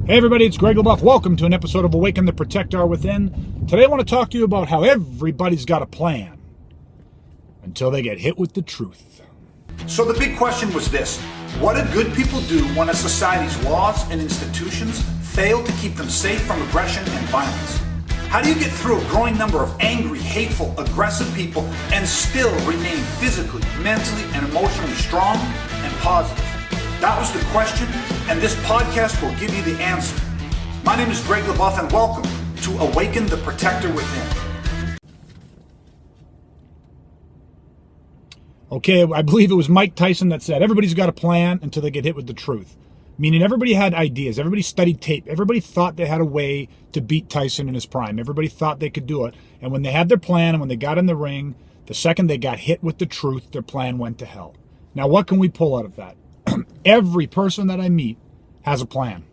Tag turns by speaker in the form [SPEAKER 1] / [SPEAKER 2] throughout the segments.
[SPEAKER 1] Hey everybody, it's Greg LaBeouf. Welcome to an episode of Awaken the Protector Within. Today I want to talk to you about how everybody's got a plan until they get hit with the truth.
[SPEAKER 2] So the big question was this: what do good people do when a society's laws and institutions fail to keep them safe from aggression and violence? How do you get through a growing number of angry, hateful, aggressive people and still remain physically, mentally, and emotionally strong and positive? That was the question, and this podcast will give you the answer. My name is Greg LaBeouf, and welcome to Awaken the Protector Within.
[SPEAKER 1] Okay, I believe it was Mike Tyson that said, everybody's got a plan until they get hit with the truth. Meaning everybody had ideas, everybody studied tape, everybody thought they had a way to beat Tyson in his prime. Everybody thought they could do it. And when they had their plan and when they got in the ring, the second they got hit with the truth, their plan went to hell. Now, what can we pull out of that? Every person that I meet has a plan.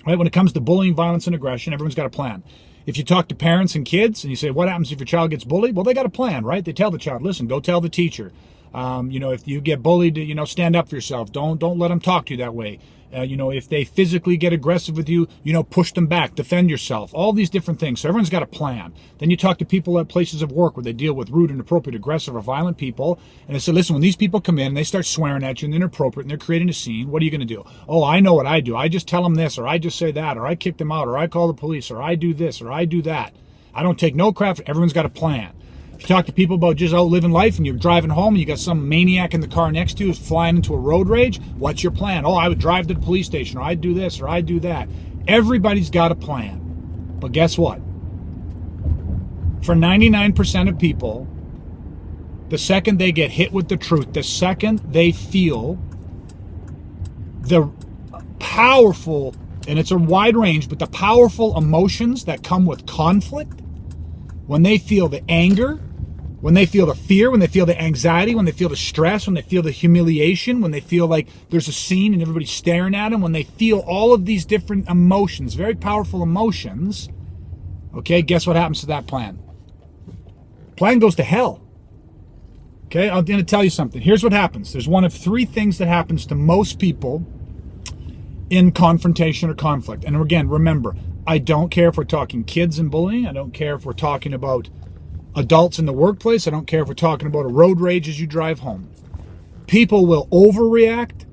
[SPEAKER 1] Right? When it comes to bullying, violence, and aggression, everyone's got a plan. If you talk to parents and kids and you say, what happens if your child gets bullied? Well, they got a plan, right? They tell the child, listen, go tell the teacher. If you get bullied, stand up for yourself. Don't let them talk to you that way. If they physically get aggressive with you, push them back, defend yourself, all these different things. So everyone's got a plan. Then you talk to people at places of work where they deal with rude, inappropriate, aggressive, or violent people. And they say, listen, when these people come in and they start swearing at you and they're inappropriate and they're creating a scene, what are you going to do? Oh, I know what I do. I just tell them this, or I just say that, or I kick them out, or I call the police, or I do this, or I do that. I don't take no crap. Everyone's got a plan. If you talk to people about just out living life and you're driving home and you got some maniac in the car next to you who's flying into a road rage, what's your plan? Oh, I would drive to the police station, or I'd do this, or I'd do that. Everybody's got a plan. But guess what? For 99% of people, the second they get hit with the truth, the second they feel the powerful, and it's a wide range, but the powerful emotions that come with conflict, when they feel the anger, when they feel the fear, when they feel the anxiety, when they feel the stress, when they feel the humiliation, when they feel like there's a scene and everybody's staring at them, when they feel all of these different emotions, very powerful emotions, okay, guess what happens to that plan? Plan goes to hell. Okay, I'm going to tell you something. Here's what happens. There's one of three things that happens to most people in confrontation or conflict. And again, remember, I don't care if we're talking kids and bullying. I don't care if we're talking about adults in the workplace. I don't care if we're talking about a road rage as you drive home. People will overreact,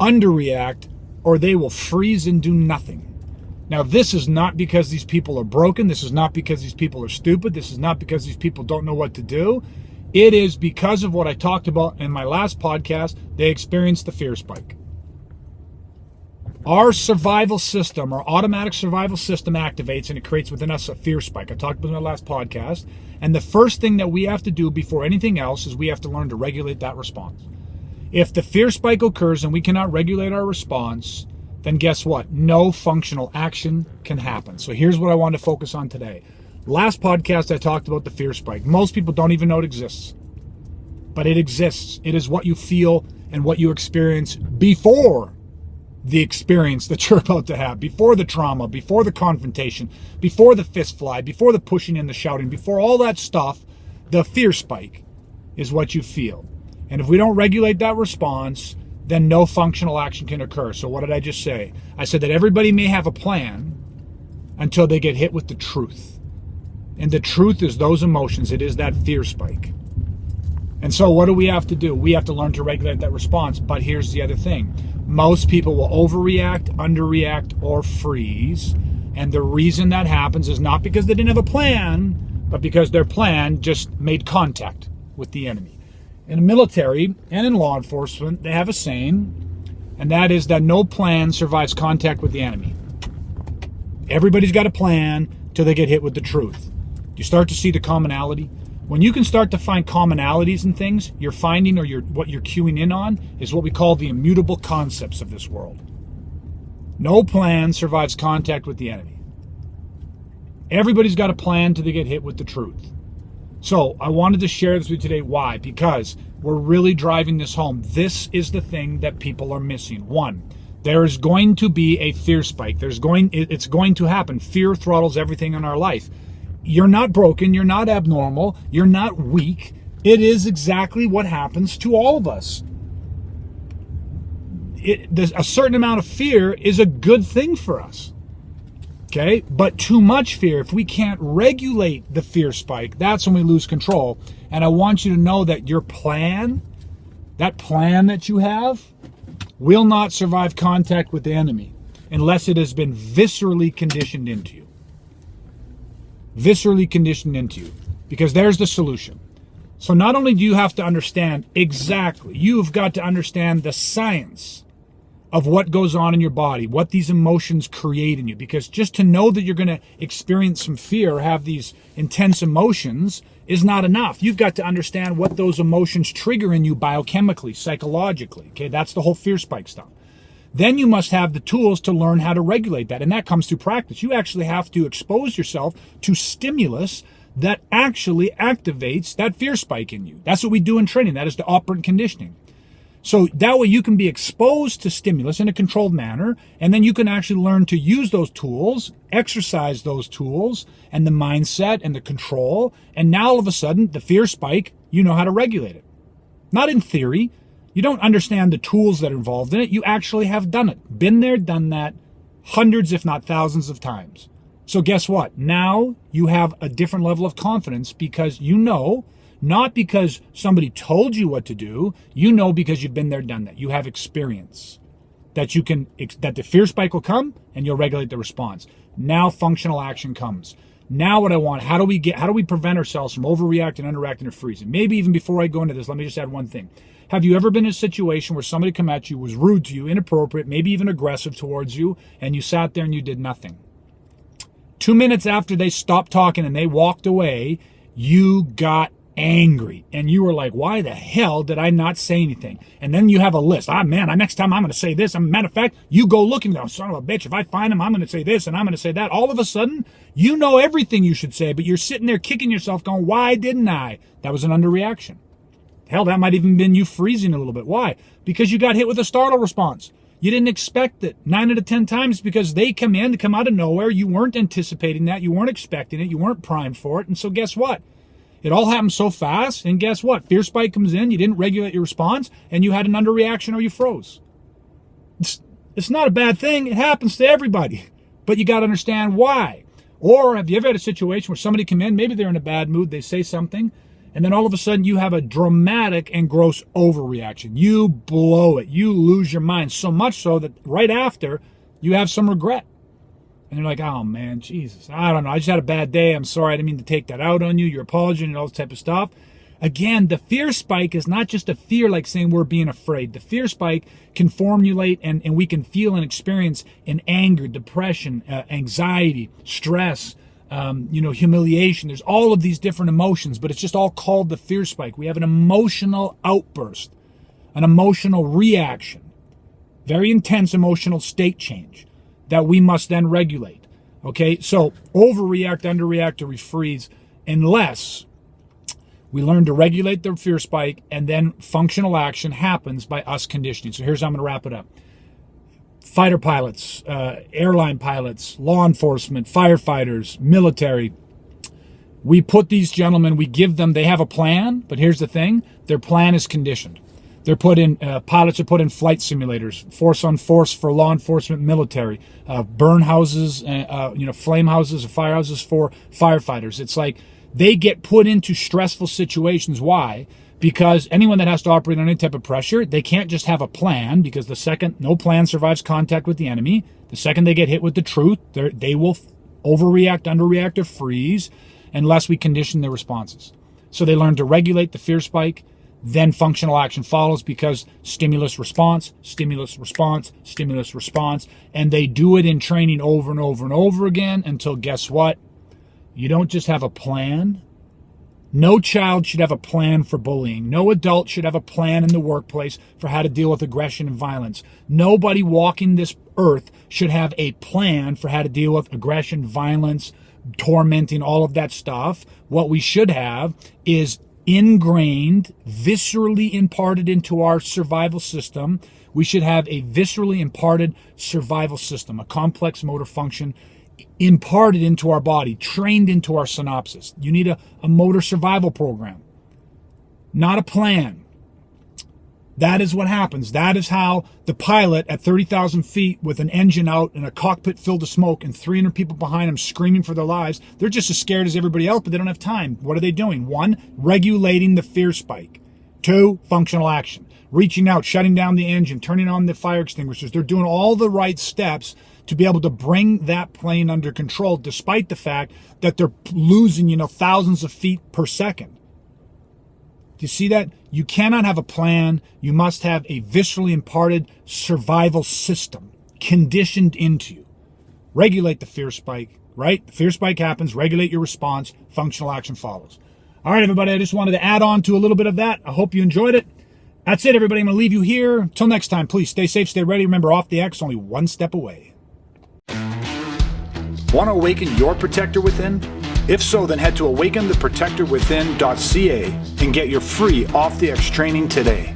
[SPEAKER 1] underreact, or they will freeze and do nothing. Now, this is not because these people are broken. This is not because these people are stupid. This is not because these people don't know what to do. It is because of what I talked about in my last podcast. They experienced the fear spike. Our survival system, our automatic survival system activates and it creates within us a fear spike. I talked about in my last podcast. And the first thing that we have to do before anything else is we have to learn to regulate that response. If the fear spike occurs and we cannot regulate our response, then guess what? No functional action can happen. So here's what I want to focus on today. Last podcast I talked about the fear spike. Most people don't even know it exists. But it exists. It is what you feel and what you experience before the experience that you're about to have, before the trauma, before the confrontation, before the fist fly, before the pushing and the shouting, before all that stuff. The fear spike is what you feel. And if we don't regulate that response, then no functional action can occur. So what did I just say? I said that everybody may have a plan until they get hit with the truth. And the truth is those emotions. It is that fear spike. And so what do we have to do? We have to learn to regulate that response. But here's the other thing. Most people will overreact, underreact, or freeze. And the reason that happens is not because they didn't have a plan, but because their plan just made contact with the enemy. In the military and in law enforcement, they have a saying, and that is that no plan survives contact with the enemy. Everybody's got a plan till they get hit with the truth. Do you start to see the commonality? When you can start to find commonalities in things, you're finding or what you're cueing in on is what we call the immutable concepts of this world. No plan survives contact with the enemy. Everybody's got a plan till they get hit with the truth. So I wanted to share this with you today. Why? Because we're really driving this home. This is the thing that people are missing. One, there is going to be a fear spike. It's going to happen. Fear throttles everything in our life. You're not broken. You're not abnormal. You're not weak. It is exactly what happens to all of us. a certain amount of fear is a good thing for us. Okay, but too much fear, if we can't regulate the fear spike, that's when we lose control. And I want you to know that your plan, that plan that you have, will not survive contact with the enemy unless it has been viscerally conditioned into you. Viscerally conditioned into you. Because there's the solution. So not only do you have to understand exactly, you've got to understand the science of what goes on in your body, what these emotions create in you. Because just to know that you're going to experience some fear or have these intense emotions is not enough. You've got to understand what those emotions trigger in you biochemically, psychologically. Okay, that's the whole fear spike stuff. Then you must have the tools to learn how to regulate that. And that comes through practice. You actually have to expose yourself to stimulus that actually activates that fear spike in you. That's what we do in training. That is the operant conditioning. So that way you can be exposed to stimulus in a controlled manner, and then you can actually learn to use those tools, exercise those tools, and the mindset and the control, and now all of a sudden, the fear spike, you know how to regulate it. Not in theory. You don't understand the tools that are involved in it. You actually have done it. Been there, done that, hundreds if not thousands of times. So guess what? Now you have a different level of confidence because you know, not because somebody told you what to do, you know because you've been there, done that. You have experience that the fear spike will come and you'll regulate the response. Now functional action comes. Now what I want, how do we prevent ourselves from overreacting, underreacting, or freezing? Maybe even before I go into this, let me just add one thing. Have you ever been in a situation where somebody come at you, was rude to you, inappropriate, maybe even aggressive towards you, and you sat there and you did nothing? 2 minutes after they stopped talking and they walked away, you got angry. And you were like, why the hell did I not say anything? And then you have a list. Next time I'm going to say this. Matter of fact, you go looking, oh, son of a bitch, if I find him, I'm going to say this and I'm going to say that. All of a sudden, you know everything you should say, but you're sitting there kicking yourself going, why didn't I? That was an underreaction. Hell, that might even been you freezing a little bit. Why? Because you got hit with a startle response. You didn't expect it. 9 out of 10 times because they come out of nowhere. You weren't anticipating that. You weren't expecting it. You weren't primed for it. And so guess what? It all happened so fast. And guess what? Fear spike comes in. You didn't regulate your response and you had an underreaction or you froze. It's not a bad thing. It happens to everybody. But you got to understand why. Or have you ever had a situation where somebody come in, maybe they're in a bad mood, they say something, and then all of a sudden you have a dramatic and gross overreaction. You blow it. You lose your mind so much so that right after you have some regret. And you're like, oh man, Jesus, I don't know. I just had a bad day. I'm sorry. I didn't mean to take that out on you. You're apologizing and all this type of stuff. Again, the fear spike is not just a fear like saying we're being afraid. The fear spike can formulate and we can feel and experience in anger, depression, anxiety, stress, humiliation. There's all of these different emotions, but it's just all called the fear spike. We have an emotional outburst, an emotional reaction, very intense emotional state change that we must then regulate. Okay, so overreact, underreact, or refreeze unless we learn to regulate the fear spike, and then functional action happens by us conditioning. So here's how I'm going to wrap it up. Fighter pilots, airline pilots, law enforcement, firefighters, military. We put these gentlemen, they have a plan, but here's the thing, their plan is conditioned. They're put in, pilots are put in flight simulators, force on force for law enforcement, military, burn houses, flame houses or fire houses for firefighters. It's like they get put into stressful situations. Why? Because anyone that has to operate on any type of pressure, they can't just have a plan, because the second no plan survives contact with the enemy, the second they get hit with the truth, they will overreact, underreact, or freeze unless we condition their responses. So they learn to regulate the fear spike, then functional action follows because stimulus response, stimulus response, stimulus response, and they do it in training over and over and over again until guess what? You don't just have a plan. No child should have a plan for bullying. No adult should have a plan in the workplace for how to deal with aggression and violence. Nobody walking this earth should have a plan for how to deal with aggression, violence, tormenting, all of that stuff. What we should have is ingrained, viscerally imparted into our survival system. We should have a viscerally imparted survival system, a complex motor function imparted into our body, trained into our synapses. You need a motor survival program, not a plan. That is what happens. That is how the pilot at 30,000 feet with an engine out and a cockpit filled with smoke and 300 people behind him screaming for their lives, they're just as scared as everybody else, but they don't have time. What are they doing? 1, regulating the fear spike. 2, functional action. Reaching out, shutting down the engine, turning on the fire extinguishers. They're doing all the right steps to be able to bring that plane under control, despite the fact that they're losing, thousands of feet per second. Do you see that? You cannot have a plan. You must have a viscerally imparted survival system conditioned into you. Regulate the fear spike, right? The fear spike happens. Regulate your response. Functional action follows. All right, everybody. I just wanted to add on to a little bit of that. I hope you enjoyed it. That's it, everybody. I'm going to leave you here. Until next time, please stay safe, stay ready. Remember, off the X, only one step away.
[SPEAKER 2] Want to awaken your protector within? If so, then head to awakentheprotectorwithin.ca and get your free Off the X training today.